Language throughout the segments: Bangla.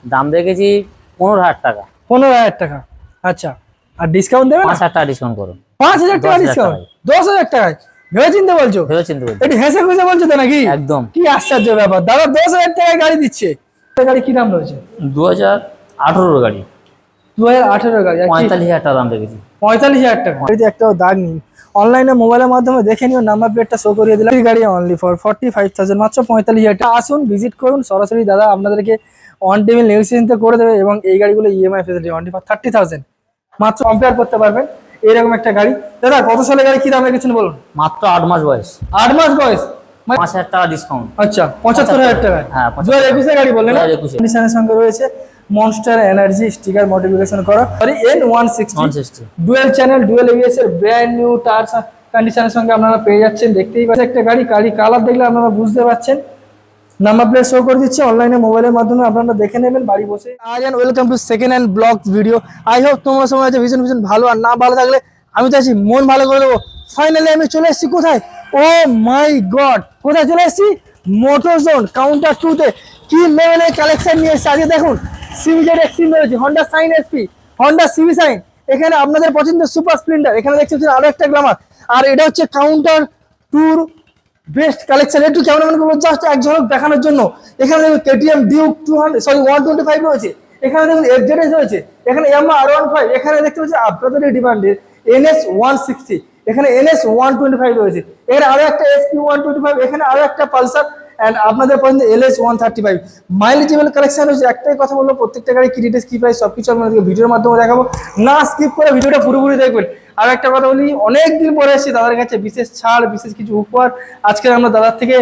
দাম রেখেছি 15,000 টাকা। 15,000 টাকা। আচ্ছা, আর ডিসকাউন্ট দেবেন? 5,000 টাকা ডিসকাউন্ট করুন। 5,000 টাকা ডিসকাউন্ট? 10,000 টাকায় ভেবে চিন্তে বলছো? ভেবে চিন্তে বলছি। একটু হেসে খুশে বলছো তো নাকি? একদম। কি আশ্চর্য ব্যাপার, দাদা 10,000 টাকায় গাড়ি দিচ্ছে। গাড়ি কি দাম রয়েছে? 2018 গাড়ি। 2018 গাড়ি। 45,000 টাকা দাম রেখেছি। 45,000 টাকা। গাড়িতে একটাও দাগ নেই। অনলাইনে মোবাইলের মাধ্যমে দেখে নিও, নাম্বার প্লেটটা শো করিয়ে দিলাম। গাড়ি অনলি ফর 45,000, মাত্র 45,000 টাকা। আসুন, ভিজিট করুন সরাসরি, দাদা আপনাদেরকে অন টেবিল নেগোসিয়েশন করে দেবে এবং এই গাড়িগুলো ইএমআই ফেসিলিটি অনলি ফর 30,000, মাত্র কম্পেয়ার করতে পারবেন এরকম একটা গাড়ি। দাদা কত সালে গাড়ি, কি দাম রেখেছেন বলুন? মাত্র 8 মাস বয়স। 8 মাস বয়স, 5,000 টাকা ডিসকাউন্ট। আচ্ছা 75,000 টাকা। হ্যাঁ, 2021 গাড়ি বললেন না? 2021 কন্ডিশনের সঙ্গে রয়েছে মনস্টার এনার্জি স্টিকার মডিফিকেশন করা, sorry N160 dual channel dual ABS এর ব্র্যান্ড নিউ টায়ার কন্ডিশনের সঙ্গে আপনারা পেয়ে যাচ্ছেন। দেখতেই পাচ্ছেন একটা গাড়ি, কালার দেখলে আপনারা বুঝতে পারছেন। নাম্বার প্লেট শো করে দিচ্ছে, অনলাইনে মোবাইলের মাধ্যমে আপনারা দেখে নেবেন বাড়ি বসে। আয়ান welcome to second hand blog video. I hope তোমরা সময় আছে ভীষণ ভীষণ ভালো, আর না ভালো থাকলে আমি চাইছি মন ভালো করে দেবো। ফাইনালি আমি চলে এসেছি কোথায়, ও মাই গড, কোথায় চলে এসেছি? মোটরজোন কাউন্টার 2-তে। কি লেভেলের কালেকশন নিয়ে এসেছে আজকে দেখুন। সিভিজেড এক্সট্রিম রয়েছে, Honda shine SP, Honda CB shine, এখানে আপনাদের পছন্দের সুপার স্প্লেন্ডার, এখানে দেখতে পাচ্ছেন আরো একটা গ্ল্যামার। আর এটা হচ্ছে কাউন্টার টুর বেস্ট কালেকশন। একটু ক্যামেরাম্যান করবো জাস্ট এক ঝলক দেখানোর জন্য। এখানে দেখুন কেটিএম ডিউক 125 রয়েছে, এখানে দেখুন এফজেডএস রয়েছে, এখানে ইয়ামাহা R15, এখানে দেখতে পাচ্ছি আপনাদের ডিমান্ডের NS 160, এখানে NS 125 রয়েছে, এখানে আরো একটা SP 125, এখানে আরো একটা পালসার এন্ড আপনাদের পছন্দ LS 135। মাইলেজেবল কালেকশন রয়েছে। একটাই কথা বলবো, প্রত্যেকটা গাড়ি কি ডিটেলস কি প্রাইস সবকিছু আপনাদেরকে ভিডিওর মাধ্যমে দেখাবো, না স্কিপ করে ভিডিওটা পুরোপুরি দেখবেন। আর একটা কথা বলি, অনেকদিন পরে এসেছি দাদার কাছে, বিশেষ ছাড় বিশেষ কিছু উপহার আজকে আমরা দাদার থেকে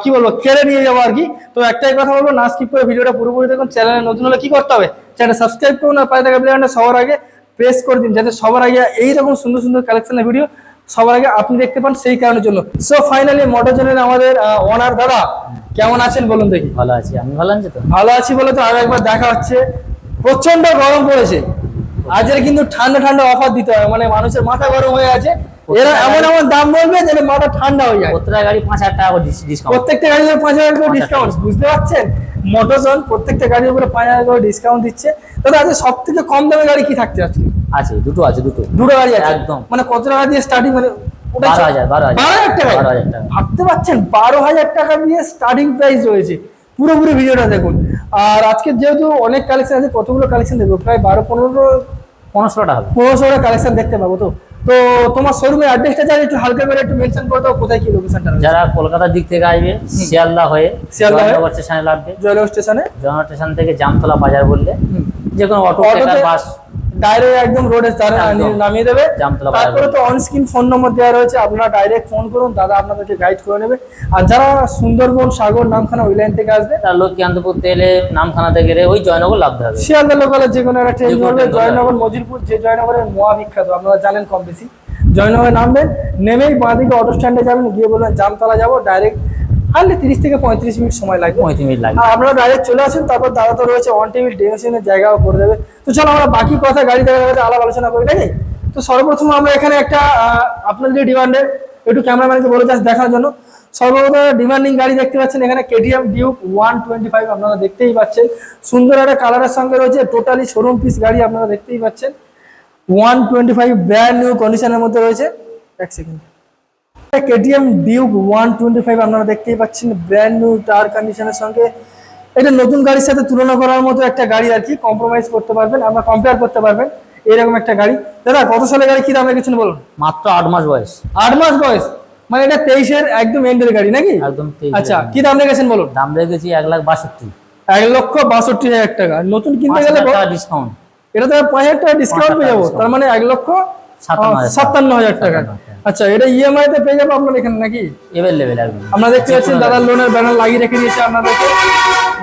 কি বলবো কেড়ে নিয়ে যাবো আর কি। তো একটাই কথা বলবো, না স্কিপ করে ভিডিওটা পুরোপুরি দেখুন। চ্যানেলে নতুন হলে কি করতে হবে, চ্যানেল সাবস্ক্রাইব করুন আর পাশে থাকা বেল আইকনটা সবার আগে প্রেস করে দিন, যাতে সবার আগে এইরকম সুন্দর সুন্দর কালেকশনের ভিডিও সবার আগে আপনি দেখতে পান, সেই কারণের জন্য। সো ফাইনালি মোটরজোনের আমাদের ওনার দাদা কেমন আছেন বলুন দেখি? ভালো আছি, আমি ভালো আছি তো? ভালো আছি বলে তো আরো একবার দেখা হচ্ছে। প্রচন্ড গরম পড়েছে আজের, কিন্তু ঠান্ডা ঠান্ডা অফার দিতে হবে, মানে মানুষের মাথা গরম হয়ে আছে, এরা এমন এমন দাম বলবে যেন মাথা ঠান্ডা হয়ে যায়। প্রত্যেকটা গাড়ি 5,000 টাকা করে ডিসকাউন্ট, প্রত্যেকটা গাড়ির উপর 5,000 করে ডিসকাউন্ট, বুঝতে পারছেন? মোটরজোন প্রত্যেকটা গাড়ির উপরে 5,000 করে ডিসকাউন্ট দিচ্ছে। দাদা আজকে সব থেকে কম দামে গাড়ি কি থাকছে আজকে? আছে দুটো, আছে দুটো গাড়ি আছে একদম। মানে কত টাকা দিয়ে স্টার্টিং, মানে 12,000 টাকা। ভাবতে পারছেন 12,000 টাকা দিয়ে স্টার্টিং প্রাইস রয়েছে। পুরোপুরি ভিডিওটা দেখুন। আর আজকে যেহেতু অনেক কালেকশন আছে, কতগুলো কালেকশন দেখবো, প্রায় 12-15টা হবে, 1500টা কালেকশন দেখতে পাবো। তো তো তোমার শোরুমের অ্যাড্রেসটা জানি একটু হালকা করে একটু মেনশন করে দাও, কোথায় কি লোকেশনটা? যারা কলকাতার দিক থেকে আসবে শিয়ালদা হয়ে জয়নগর স্টেশনে নামবে, জয়নগর স্টেশন থেকে জামতলা বাজার বললে যে কোনো অটো বাস ডাইরেক্ট একদম রোডের ধারে নামিয়ে দেবে। তারপরে তো অন স্ক্রিন ফোন নম্বর দেওয়া রয়েছে, আপনারা ডাইরেক্ট ফোন করুন, দাদা আপনাদেরকে গাইড করে নেবে। আর যারা সুন্দরবন, সাগর, নামখানা ওই লাইন থেকে আসবে, তার লক্ষ্মীকান্তপুর তেলে নামখানাতে গেলে ওই জয়নগর লাভতে হবে। শিয়ালদা লোকালের যে কোনো একটা ট্রেন ধরবে, জয়নগর মজিরপুর, যে জয়নগরের মোয়া বিখ্যাত আপনারা জানেন কম বেশি। জয়নগরে নামবেন, নেমেই বাঁদিকে অটো স্ট্যান্ডে যাবেন, গিয়ে বলবেন জামতলা যাবো, ডাইরেক্ট হার্ডলি 30 থেকে 35 মিনিট সময় লাগবে। 35 মিনিট লাগবে। আর আপনারা ডাইরেক্ট চলে আসেন, তারপর দাদা তো রয়েছে অন টেবিল ডেমোশনের জায়গাও করে দেবে। তো চলো আমরা বাকি কথা গাড়ি দেখা যাচ্ছে আলাপ আলোচনা করি, নাকি? তো সর্বপ্রথম আমরা এখানে একটা আপনাদের ডিমান্ডের একটু ক্যামেরাম্যানকে বলে জাস্ট দেখার জন্য, সর্বপ্রথম ডিমান্ডিং গাড়ি দেখতে পাচ্ছেন এখানে কেটিএম ডিউক 125 আপনারা দেখতেই পাচ্ছেন। সুন্দর একটা কালারের সঙ্গে রয়েছে, টোটালি শোরুম পিস গাড়ি আপনারা দেখতেই পাচ্ছেন। 125 ব্র্যান্ড নিউ কন্ডিশনের মধ্যে রয়েছে। এক সেকেন্ড, কেটিএম ডিউক 125 আপনারা দেখতেই পাচ্ছেন, ব্র্যান্ড নিউ টায়ার কন্ডিশনের সঙ্গে। এটা নতুন গাড়ির সাথে তুলনা করার মতো একটা গাড়ি আর কি, কম্প্রোমাইজ করতে পারবেন, আমরা কম্পেয়ার করতে পারবেন এরকম একটা গাড়ি। দাদা কত সালে গাড়ি, কি দাম রেখেছেন বলুন? মাত্র 8 মাস বয়স। 8 মাস বয়স, মানে এটা 23-এর একদম এন্ডের গাড়ি নাকি? একদম 23। আচ্ছা কি দাম রেখেছেন বলুন? দাম রেখেছি 1,62,000। 1,62,000 টাকা। নতুন কিনতে গেলে ডিসকাউন্ট, এটা তো 5,000 টাকা ডিসকাউন্ট পেয়ে যাবো, তার মানে 1,57,000 টাকা। আচ্ছা এটা ইএমআই তে পেয়ে যাবো আপনার এখানে নাকি? এভেলেবেল একদম। আমরা দেখতে পাচ্ছেন দাদা লোনের ব্যানার লাগিয়ে রেখে দিয়েছে আপনাদেরকে।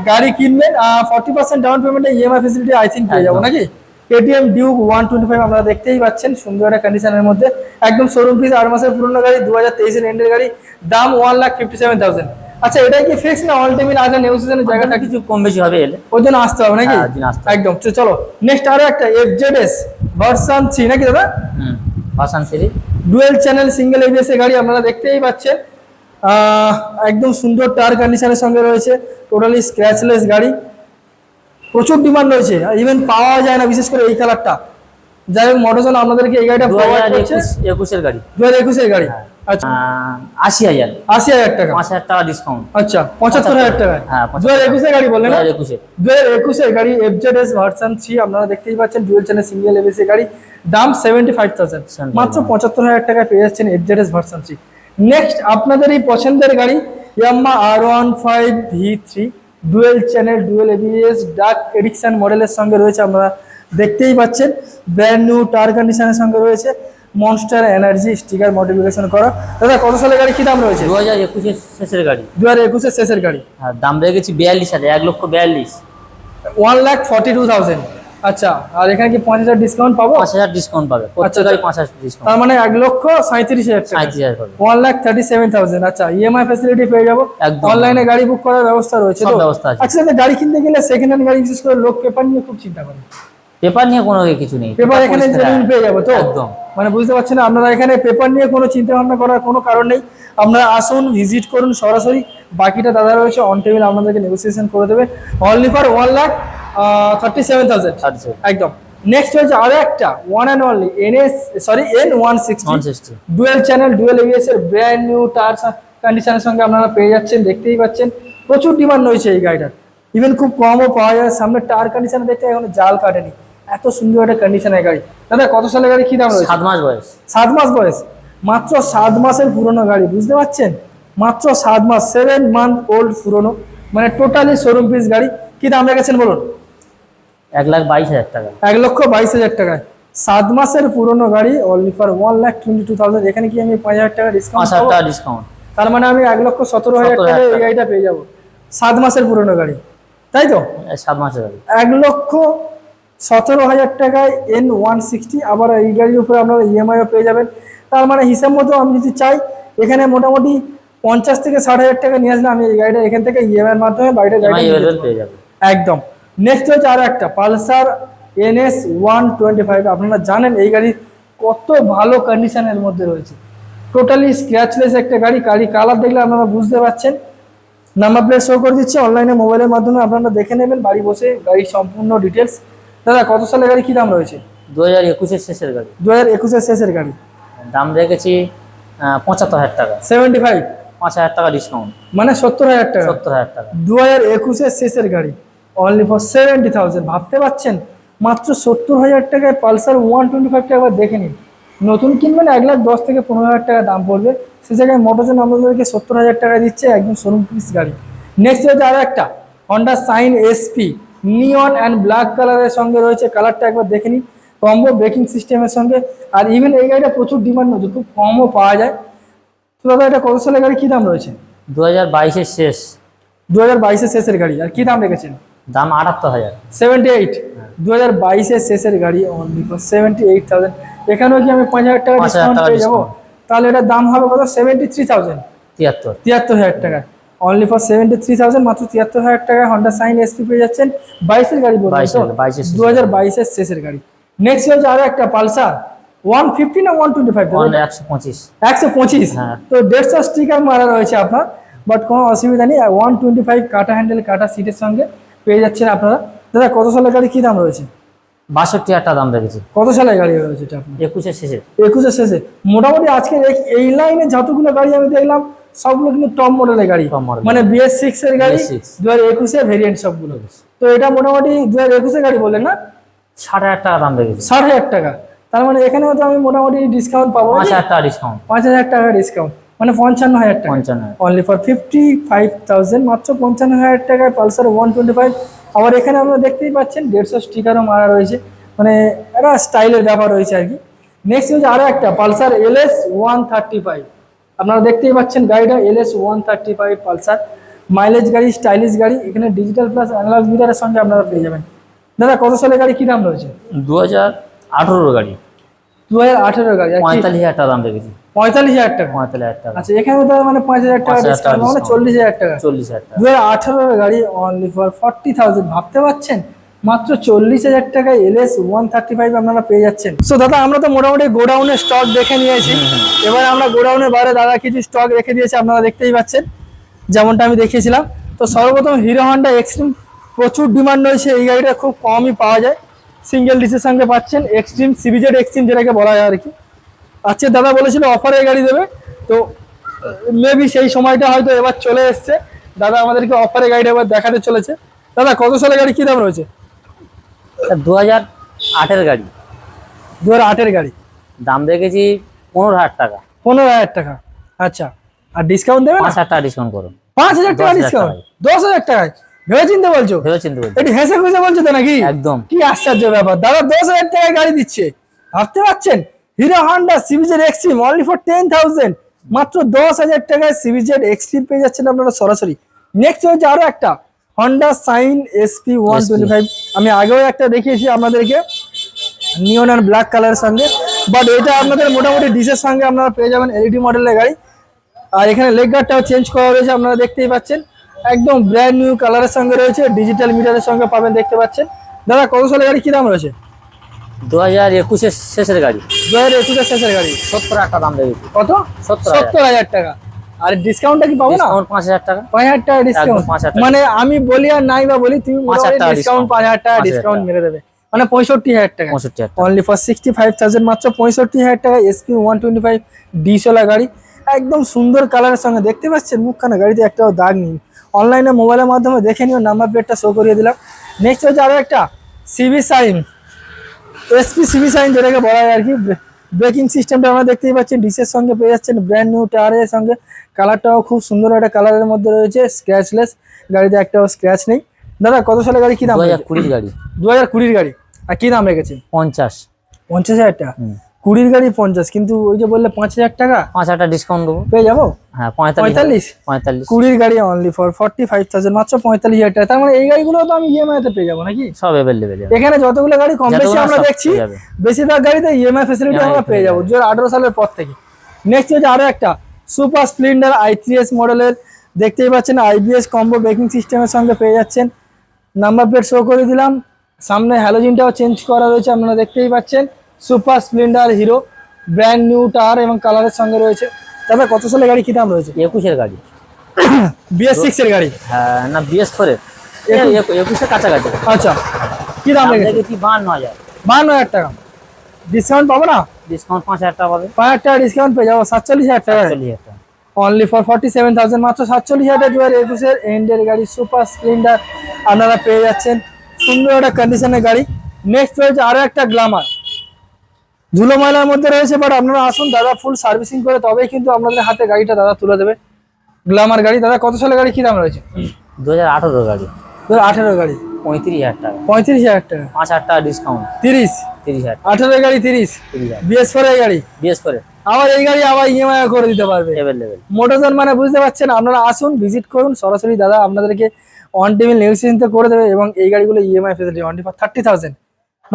গাড়ি কিনবেন 40% ডাউন পেমেন্টে ইএমআই ফ্যাসিলিটি আই থিঙ্ক পেয়ে যাবো নাকি? কেটিএম ডিউক 125 আপনারা দেখতেই পাচ্ছেন, সুন্দর একটা কন্ডিশনের মধ্যে, একদম শোরুম পিস, 8 মাসের পুরনো গাড়ি, 2023-এর এন্ডের গাড়ি, দাম 1,57,000। আচ্ছা এটা কি ফিক্স না অল টাইম আজ নেগোসিয়েশনের জায়গা থাকে? কিছু কম বেশি হবে, এলে ওই জন্য আসতে হবে নাকি? একদম। চলো নেক্সট আরো একটা এফজেডএস ভার্সন 3 নাকি দাদা? Version 3 dual channel single ABS গাড়ি আপনারা দেখতেই পাচ্ছেন, একদম সুন্দর টায়ার কন্ডিশনের সঙ্গে রয়েছে, টোটালি স্ক্র্যাচলেস গাড়ি। প্রচুর ডিমান্ড রয়েছে, ইভেন পাওয়া যায় না, বিশেষ করে এই কালারটা। যাই হোক মোটরজন আপনাদেরকে এই গাড়িটা 2021 এর গাড়ি, 2021 এর গাড়ি। আচ্ছা 80,000 টাকা, 5,000 টাকা ডিসকাউন্ট। আচ্ছা 75,000 টাকা। হ্যাঁ 2021 এর গাড়ি বললেন না? 2021 এর গাড়ি FZS ভার্সন 3 আপনারা দেখতেই পাচ্ছেন, ডুয়াল চ্যানেল সিঙ্গেল এবিএস এর গাড়ি, দাম 75,000, মাত্র 75,000 টাকায় পেয়ে যাচ্ছেন FZS ভার্সন 3। নেক্সট আপনাদের এই পছন্দের গাড়ি Yamaha R15 V3 dual channel dual ABS dark addiction মডেলের সঙ্গে রয়েছে, আপনারা দেখতেই পাচ্ছেন, ব্র্যান্ড নিউ টায়ার কন্ডিশনের সঙ্গে রয়েছে, মনস্টার এনার্জি স্টিকার মডিফিকেশন করা। দাদা কত সালের গাড়ি, কি দাম রয়েছে? 2021 এর শেষের গাড়ি, 2021 এর শেষের গাড়ি। আর দাম রেখেছি 42,000, 1,42,000, 1,42,000। আচ্ছা, আর এখানে কি 5,000 ডিসকাউন্ট পাবো? 5,000 ডিসকাউন্ট পাবে, প্রত্যেক গাড়ি 5,000 ডিসকাউন্ট, তার মানে 1,37,000 টাকা, 37,000 পাবে, 1,37,000। আচ্ছা ইএমআই ফ্যাসিলিটি পেয়ে যাবো, অনলাইনে গাড়ি বুক করার ব্যবস্থা রয়েছে তো? ব্যবস্থা আছে। আচ্ছা গাড়ি কিনতে গেলে সেকেন্ড হ্যান্ড গাড়ি বিশেষ করে লোক পেপার নিয়ে খুব চিন্তা করে, পেপার নিয়ে কোনো কিছু নেই, পেপার এখানে জেনুইন পেয়ে যাবো তো? একদম। মানে বুঝতে পারছেন আপনারা, এখানে পেপার নিয়ে কোনো চিন্তা ভাবনা করার কোনো কারণ নেই, আপনারা আসুন ভিজিট করুন সরাসরি, বাকিটা দাদা রয়েছে অন টেবিল আপনাদেরকে নেগোসিয়েশন করে দেবে, অনলি ফর 1,37,000 একদম। নেক্সট হচ্ছে আরো একটা one and only N160 dual channel dual ABS এর ব্র্যান্ড নিউ টায়ার কন্ডিশনের সঙ্গে আপনারা পেয়ে যাচ্ছেন, দেখতেই পাচ্ছেন, প্রচুর ডিমান্ড রয়েছে এই গাড়িটার, ইভেন খুব কমও পাওয়া যায়। সামনে টায়ার কন্ডিশন দেখতে এখন জাল কাটেনি, এত সুন্দর একটা কন্ডিশনের গাড়ি। দাদা কত সালের গাড়ি, কি দাম রয়েছে? 7 মাস বয়স, 7 মাস বয়স, মাত্র 7 মাসের পুরনো গাড়ি, বুঝতে পারছেন, মাত্র 7 মাস, 7 মান্থ ওল্ড পুরনো, মানে টোটালি শোরুম পিস গাড়ি। কি দাম রেখেছেন বলুন? 1,22,000 টাকা, 1,22,000 টাকায় 7 মাসের পুরনো গাড়ি, অনলি ফর 1,22,000। এখানে কি আমি 5,000 টাকা ডিসকাউন্ট? 5,000 টাকা ডিসকাউন্ট, তার মানে আমি 1,17,000 টাকায় এই গাড়িটা পেয়ে যাবো, 7 মাসের পুরনো গাড়ি, তাই তো? 7 মাসের গাড়ি, 1,17,000 টাকায় N160। আবার এই গাড়ির উপরে আপনারা ইএমআইও পেয়ে যাবেন। তার মানে হিসাব মতো আমি যদি চাই, এখানে মোটামুটি 50 থেকে 60,000 টাকা নিয়ে আসলে আমি এই গাড়িটা এখান থেকে ইএমআই এর মাধ্যমে বাড়িতে গাড়ি পেয়ে যাবে একদম। নেক্সট হচ্ছে আরো একটা পালসার NS 125। আপনারা জানেন এই গাড়ি কত ভালো কন্ডিশনের মধ্যে রয়েছে, টোটালি স্ক্র্যাচলেস একটা গাড়ি, কালার দেখলে আপনারা বুঝতে পারছেন। নাম্বার প্লেট শো করে দিচ্ছে, অনলাইনে মোবাইলের মাধ্যমে আপনারা দেখে নেবেন বাড়ি বসে গাড়ির সম্পূর্ণ ডিটেলস। দাদা কত সালের গাড়ি, কি দাম রয়েছে? 2021 এর শেষের গাড়ি, 2021 এর শেষের গাড়ি, দাম রেখেছি 75,000 টাকা, 75, 5,000 টাকা ডিসকাউন্ট, মানে 70,000 টাকা, 70,000 টাকা। 2021 এর শেষের গাড়ি, অনলি ফর 70,000। ভাবতে পারছেন, মাত্র 70,000 টাকায় পালসার 125 টাকা দেখে নিন। নতুন কিনবেন 1,10,000 থেকে 15,000 টাকা দাম পড়বে, সে জায়গায় মোটরজন আমাদেরকে 70,000 টাকা দিচ্ছে, একদম শোরুম পিস গাড়ি। নেক্সট হচ্ছে আরো একটা Honda shine SP neon and black কালারের সঙ্গে রয়েছে, কালারটা একবার দেখে নিন, কম্বো ব্রেকিং সিস্টেমের সঙ্গে। আর ইভেন এই গাড়িটা প্রচুর ডিমান্ড রয়েছে, খুব কমও পাওয়া যায়। তো দাদা এটা কত সালের গাড়ি, কি দাম রয়েছে? 2022 এর শেষ, 2022 এর শেষের গাড়ি। আর কি দাম রেখেছেন? দাম 78,000, 78, 2022 এর শেষের গাড়ি, অনলি ফর 78,000। এখানেও কি আমি 5,000 টাকা ডিসকাউন্ট পেয়ে যাবো? তাহলে এটার দাম হবে কত? 73,000, 73,000 টাকা, অনলি ফর 73,000, মাত্র 73,000 টাকায় হন্ডা সাইন SP পেয়ে যাচ্ছেন। 22 এর গাড়ি বলছেন তো? 2022 এর শেষের গাড়ি। নেক্সট হচ্ছে আরো একটা পালসার 150 না 125? 125, তো 150 স্টিকার মারা রয়েছে আপনার, বাট কোনো অসুবিধা নেই। 125 কাটা হ্যান্ডেল কাটা সিটের সঙ্গে পেয়ে যাচ্ছেন আপনারা। দাদা কত সালের গাড়ি, কি দাম রয়েছে? 62,000 টাকা দাম রেখেছি। কত সালের গাড়ি রয়েছে এটা আপনার? 21 এর শেষে, 21 এর শেষে। মোটামুটি আজকে এই লাইনে যতগুলো গাড়ি আমি দেখলাম সবগুলো কিন্তু টপ মডেলের গাড়ি, মানে BS6 এর গাড়ি, 2021 এর ভেরিয়েন্ট সবগুলো। তো এটা মোটামুটি 2021 এর গাড়ি বললেন না? 60,000 টাকা দাম রেখেছি, 60,000 টাকা। তার মানে এখানেও তো আমি মোটামুটি ডিসকাউন্ট পাবো, 5,000 টাকা ডিসকাউন্ট, 5,000 টাকা ডিসকাউন্ট, মানে 55,000 টাকা, অনলি ফর 55,000, মাত্র 55,000 টাকায় পালসার 125। আবার এখানে আমরা দেখতেই পাচ্ছেন 150 স্টিকারও মারা রয়েছে, মানে একটা স্টাইলের ব্যাপার রয়েছে আর কি। নেক্সট হচ্ছে আরো একটা পালসার LS 135। আপনারা দেখতেই পাচ্ছেন গাড়িটা LS 135 পালসার, মাইলেজ গাড়ি, স্টাইলিশ গাড়ি। এখানে ডিজিটাল প্লাস অ্যানালগ মিটারের সঙ্গে আপনারা পেয়ে যাবেন। দাদা কত সালের গাড়ি, কি দাম রয়েছে? 2018 গাড়ি, 2018 গাড়ি, 45,000 টাকা দাম রেখেছি, 45,000 টাকা, 45,000 টাকা। আচ্ছা এখানে তো মানে 5,000 টাকা ডিসকাউন্ট, মানে 40,000 টাকা, 40,000 টাকা। 2018 গাড়ি, অনলি ফর 40,000। ভাবতে পারছেন, মাত্র 40,000 টাকায় LS 135 আপনারা পেয়ে যাচ্ছেন। সো দাদা আমরা তো মোটামুটি গোডাউনের স্টক দেখে নিয়েছি, এবার আমরা গোডাউনের বাইরে দাদা কিছু স্টক রেখে দিয়েছে, আপনারা দেখতেই পাচ্ছেন যেমনটা আমি দেখিয়েছিলাম। তো সর্বপ্রথম হিরো হন্ডা এক্সট্রিম প্রচুর ডিমান্ড রয়েছে, এই গাড়িটা খুব কমই পাওয়া যায়। সিঙ্গেল ডিসের সঙ্গে পাচ্ছেন এক্সট্রিম সিবিজেড এক্সট্রিম যেটাকে বলা হয় আর কি। আজকে দাদা বলেছিল অফারে গাড়ি দেবে, তো মেবি সেই সময়টা হয়তো এবার চলে এসছে। দাদা আমাদেরকে অফারে গাড়িটা এবার দেখাতে চলেছে। দাদা কত সালের গাড়ি, কি দাম রয়েছে? 2008 গাড়ি। 2008 গাড়ি, দাম রেখেছি 15,000 টাকা। 15,000 টাকা, আচ্ছা। আর ডিসকাউন্ট দেবে? 5,000 টাকা ডিসকাউন্ট করো। 5,000 টাকা ডিসকাউন্ট? 10,000 টাকায় ভেবে চিন্তে বলছো? ভেবে চিন্তে বলছো, এটি হেসে খুশে বলছো তো নাকি? একদম। কি আশ্চর্য ব্যাপার, দাদা 10,000 টাকায় গাড়ি দিচ্ছে, ভাবতে পারছেন? Hero Honda CBZ extreme only for 10,000, মাত্র 10,000 টাকায় সিবিজেড এক্সট্রিম পেয়ে যাচ্ছেন আপনারা সরাসরি। নেক্সট হচ্ছে আরো একটা হন্ডা সাইন SP 125, আমি আগেও একটা দেখিয়েছি আপনাদেরকে নিয়ন আর ব্ল্যাক কালারের সঙ্গে, বাট এটা আপনাদের মোটামুটি ডিসের সঙ্গে আপনারা পেয়ে যাবেন এলইডি মডেলের গাড়ি। আর এখানে লেগ গার্ডটাও চেঞ্জ করা রয়েছে, আপনারা দেখতেই পাচ্ছেন একদম ব্র্যান্ড নিউ কালারের সঙ্গে রয়েছে, ডিজিটাল মিটারের সঙ্গে পাবেন, দেখতে পাচ্ছেন। দাদা কত সালের গাড়ি, কি দাম রয়েছে? 2021 শেষের গাড়ি। 2021 শেষের গাড়ি, 70 টাকা দাম রেখেছি। কত? 70,000 টাকা। আর ডিসকাউন্টটা কি পাবো না? 5,000 টাকা। 5,000 টাকা ডিসকাউন্ট, 5,000 টাকা। মানে আমি বলি আর নাই বা বলি, তুমি 5,000 টাকা ডিসকাউন্ট 5,000 টাকা ডিসকাউন্ট মেরে দেবে, মানে 65,000 টাকা। 65,000 টাকা। অনলি ফর 65,000, মাত্র 65,000 টাকা SP 125 ডিসওয়ালা গাড়ি, একদম সুন্দর কালারের সঙ্গে, দেখতে পাচ্ছেন মুখখানা গাড়িতে একটাও দাগ নেই। অনলাইনে মোবাইলের মাধ্যমে দেখে নিও, নাম্বার প্লেটটা শো করিয়ে দিলাম। নেক্সট হচ্ছে আরো একটা CB shine, SP CB shine যেটাকে বলা হয় আর কি। ব্রেকিং সিস্টেমটা আমরা দেখতেই পাচ্ছেন ডিসের সঙ্গে পেয়ে যাচ্ছেন, ব্র্যান্ড নিউ টায়ারের সঙ্গে। কালারটাও খুব সুন্দর একটা কালারের মধ্যে রয়েছে, স্ক্র্যাচলেস, গাড়িতে একটাও স্ক্র্যাচ নেই। দাদা কত সালের গাড়ি, কি দাম? 2020 গাড়ি। 2020 গাড়ি, আর কি দাম রেখেছেন? 50,000 টাকা। 20 গাড়ি 50, কিন্তু ওই যে বললে 5,000 টাকা, 5,000 টাকা ডিসকাউন্ট দেবো, পেয়ে যাবো। হ্যাঁ 45। 20 গাড়ি অনলি ফর 45,000, মাত্র 45,000 টাকা। তার মানে এই গাড়িগুলো তো আমি ইএমআই তে পেয়ে যাবো নাকি? সব अवेलेबल। এখানে যতগুলো গাড়ি কম বেশি আমরা দেখছি, বেশিরভাগ গাড়িতে ইএমআই ফ্যাসিলিটি আমরা পেয়ে যাবো 2018 সালের পর থেকে। নেক্সট হচ্ছে আরো একটা সুপার স্প্লেন্ডার i3s মডেলের, দেখতেই পাচ্ছেন IBS কম্বো ব্রেকিং সিস্টেমের সঙ্গে পেয়ে যাচ্ছেন। নাম্বার প্লেট শো করে দিলাম, সামনে হ্যালোজিনটাও চেঞ্জ করা রয়েছে, আপনারা দেখতেই পাচ্ছেন। Super Splendor hero, brand new tyre এবং কালারের সঙ্গে রয়েছে। দাদা কত সালের গাড়ি, কি দাম রয়েছে? 21 এর গাড়ি। BS6 এর গাড়ি? হ্যাঁ না, BS4 এর, 21 এর কাছাকাছি। আচ্ছা, কি দাম রেখেছি? 52,000। 52,000 টাকা ডিসকাউন্ট পাবো না? ডিসকাউন্ট 5,000 টাকা পাবে। 5,000 টাকা ডিসকাউন্ট পেয়ে যাবো 47,000 টাকা। 47,000 টাকা। অনলি ফর 47,000, মাত্র 47,000 টাকা 2021 এর এন্ডের গাড়ি সুপার স্প্লেন্ডার আপনারা পেয়ে যাচ্ছেন, সুন্দর একটা কন্ডিশনের গাড়ি। নেক্সট রয়েছে আরো একটা গ্ল্যামার, ধুলো ময়লার মধ্যে রয়েছে, বাট আপনারা আসুন, দাদা ফুল সার্ভিসিং করে তবেই কিন্তু আপনাদের হাতে গাড়িটা দাদা তুলে দেবে। গ্ল্যামার গাড়ি, দাদা কত সালের গাড়ি, কি দাম রয়েছে? 2018 গাড়ি। 2018 গাড়ি, 35,000 টাকা। 35,000 টাকা। 5,000 টাকা ডিসকাউন্ট। 30,000 30,000। গাড়ি 30, 30,000। BS4 এর গাড়ি, BS4 এর আবার এই গাড়ি আবার ইএমআই করে দিতে পারবে अवेलेबल। মোটরজন, মানে বুঝতে পারছেন। আপনারা আসুন, ভিজিট করুন সরাসরি, দাদা আপনাদেরকে অন টেবিল নেগোসিয়েশন করে দেবে, এবং এই গাড়িগুলো ইএমআই ফেসিলিটি অনলি ফর 30,000,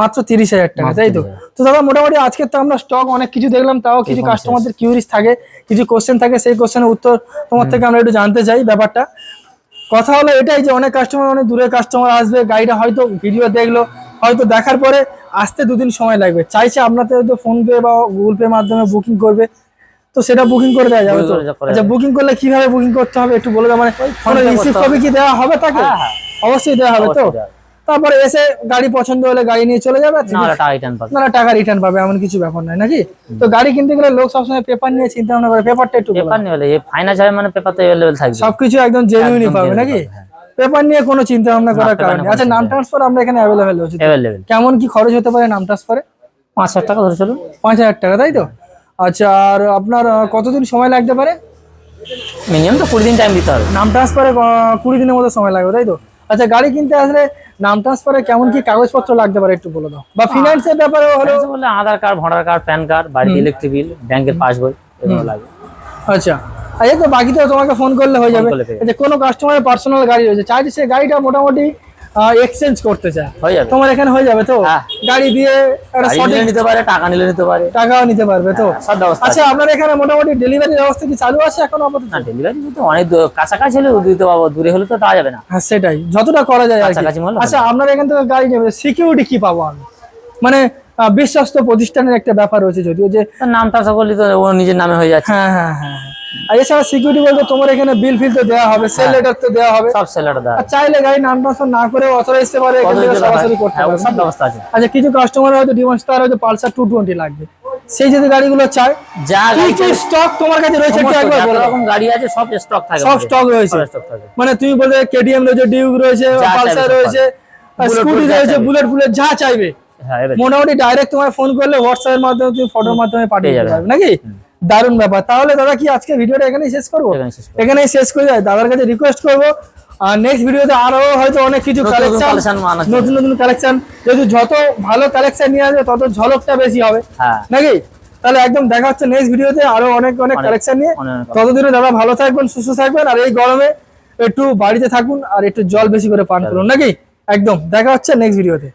মাত্র 30,000 টাকা, তাই তো? তো দাদা মোটামুটি আজকে তো আমরা স্টক অনেক কিছু দেখলাম, তাও কিছু কাস্টমারদের কিউরিজ থাকে, কিছু কোশ্চেন থাকে, সেই কোশ্চেনের উত্তর তোমার থেকে আমরা একটু জানতে চাই। ব্যাপারটা কথা হলো এটাই যে অনেক কাস্টমার, অনেক দূরের কাস্টমার আসবে, গাড়িটা হয়তো ভিডিও দেখলো, হয়তো দেখার পরে আসতে 2 দিন সময় লাগবে, চাইছে আপনাদের হয়তো ফোনপে বা গুগল পে মাধ্যমে বুকিং করবে, তো সেটা বুকিং করে দেওয়া যাবে তো? আচ্ছা, বুকিং করলে কিভাবে বুকিং করতে হবে একটু বলে দাও, মানে কোনো রিসিভ কপি কি দেওয়া হবে তাকে? অবশ্যই দেওয়া হবে তো। তারপরে এসে গাড়ি পছন্দ হলে গাড়ি নিয়ে চলে যাবে, না টাকা রিটার্ন পাবে, এমন কিছু ব্যাপার নাই নাকি? তো গাড়ি কিনতে গেলে লোক সবসময় পেপার নিয়ে চিন্তা ভাবনা করে, পেপারটা একটু পেপার নিয়ে হলে এই ফাইনান্স হবে, মানে পেপার তো अवेलेबल থাকবে, সবকিছু একদম জেনুইনই পাবে নাকি? পেপার নিয়ে কোনো চিন্তা ভাবনা করার কারণ নেই। আচ্ছা, নাম ট্রান্সফার আমরা এখানে अवेलेबल হচ্ছে, কেমন কি খরচ হতে পারে নাম ট্রান্সফারে? 5,000 টাকা ধরে চলুন। 5,000 টাকা, তাই তো? আচ্ছা, আর আপনার কতদিন সময় লাগতে পারে? মিনিমাম তো 20 দিন টাইম দিতে হবে। নাম ট্রান্সফারে 20 দিনের মতো সময় লাগবে, তাই তো? আচ্ছা, গাড়ি কিনতে আসলে নাম ট্রান্সফারে কেমন কি কাগজপত্র লাগতে পারে একটু বলে দাও, বা ফিনান্সের ব্যাপারে হলো বলে Aadhaar card, voter card, PAN card, বাড়িতে ইলেকট্রিক বিল, ব্যাংকের পাসবই, এগুলো লাগে। আচ্ছা, এই তো বাকি তো তোমাকে ফোন করলে হয়ে যাবে। যে কোনো কাস্টমারের পার্সোনাল গাড়ি রয়েছে, চাইছে সে গাড়িটা মোটামুটি এক্সচেঞ্জ করতে চায়, হয়ে যাবে, তোমার এখানে হয়ে যাবে তো? গাড়ি দিয়ে একটা সঠিক নিতে পারে, টাকা নিলে নিতে পারে, টাকাও নিতে পারবে তো? সব ব্যবস্থা। আচ্ছা, আপনার এখানে মোটামুটি ডেলিভারি ব্যবস্থা কি চালু আছে এখন আপাতত? না, ডেলিভারি তো অনেক কাছাকাছি হলে দিতে পারবো, দূরে হলে তো দেওয়া যাবে না। হ্যাঁ, সেটাই, যতটা করা যায় আর কি। আচ্ছা, আপনার এখান থেকে গাড়ি নেবে, সিকিউরিটি কি পাবো আমি? মানে বিশ্বস্ত প্রতিষ্ঠানের একটা ব্যাপার রয়েছে, যদিও যে নাম ট্রান্সফার করলে তো ও নিজের নামে হয়ে যাচ্ছে। হ্যাঁ হ্যাঁ হ্যাঁ, আর এছাড়া সিকিউরিটি বলতে তোমার এখানে বিল ফিল তো দেওয়া হবে, সেল লেটার তো দেওয়া হবে, সব সেল লেটার দেওয়া আর চাইলে গাড়ি নাম ট্রান্সফার না করে অথরাইজ করতে পারে, এখান থেকে সরাসরি করতে পারে, সব ব্যবস্থা আছে। আচ্ছা কিছু কাস্টমার হয়তো ডিমান্ডস্টার হয়তো পালসার 220 লাগবে, সেই যদি গাড়িগুলো চায় যা কি স্টক তোমার কাছে রয়েছে একটু একবার বলো। রকম গাড়ি আছে সব স্টক থাকে, সব স্টক রয়েছে, মানে তুমি বলতে কেটিএম রয়েছে, ডিউক রয়েছে, পালসার রয়েছে, স্কুটি রয়েছে, বুলেট যা চাইবে মোটামুটি ডাইরেক্ট তোমার ফোন করলে হোয়াটসঅ্যাপ এর মাধ্যমে তুমি ফটোর মাধ্যমে পাঠিয়ে দিতে পারবে নাকি? দারুণ ব্যাপার। তাহলে দাদা কি আজকে ভিডিওটা এখানেই শেষ করবো? এখানেই শেষ করে যায়। দাদার কাছে রিকোয়েস্ট করবো আর নেক্সট ভিডিওতে আরো হয়তো অনেক কিছু কালেকশন, নতুন নতুন কালেকশন, যদি যত ভালো কালেকশন নিয়ে আসবে তত ঝলকটা বেশি হবে নাকি? তাহলে একদম দেখা হচ্ছে নেক্সট ভিডিওতে আরো অনেক অনেক কালেকশন নিয়ে। ততদিনে দাদা ভালো থাকবেন, সুস্থ থাকবেন, আর এই গরমে একটু বাড়িতে থাকুন আর একটু জল বেশি করে পান করুন নাকি? একদম দেখা হচ্ছে নেক্সট ভিডিওতে।